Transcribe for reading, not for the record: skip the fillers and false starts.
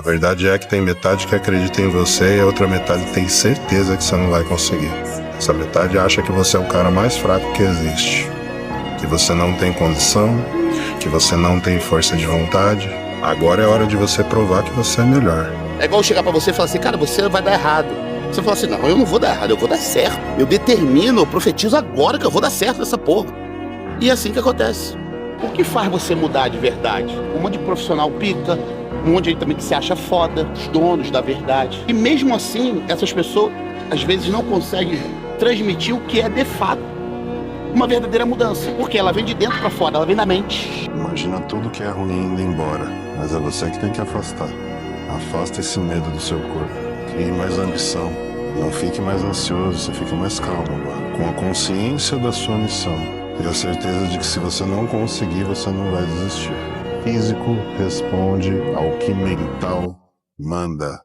A verdade é que tem metade que acredita em você e a outra metade tem certeza que você não vai conseguir. Essa metade acha que você é o cara mais fraco que existe, que você não tem condição, que você não tem força de vontade. Agora é hora de você provar que você é melhor. É igual chegar pra você e falar assim, cara, você vai dar errado. Você fala assim, não, eu não vou dar errado, eu vou dar certo. Eu determino, eu profetizo agora que eu vou dar certo nessa porra. E é assim que acontece. O que faz você mudar de verdade? Um monte de profissional pica, um monte de gente também que se acha foda, os donos da verdade. E mesmo assim, essas pessoas às vezes não conseguem transmitir o que é de fato uma verdadeira mudança. Porque ela vem de dentro pra fora, ela vem da mente. Imagina tudo que é ruim indo embora, mas é você que tem que afastar. Afasta esse medo do seu corpo. Crie mais ambição. Não fique mais ansioso, você fica mais calmo agora. Com a consciência da sua missão. Tenha a certeza de que se você não conseguir, você não vai desistir. Físico responde ao que mental manda.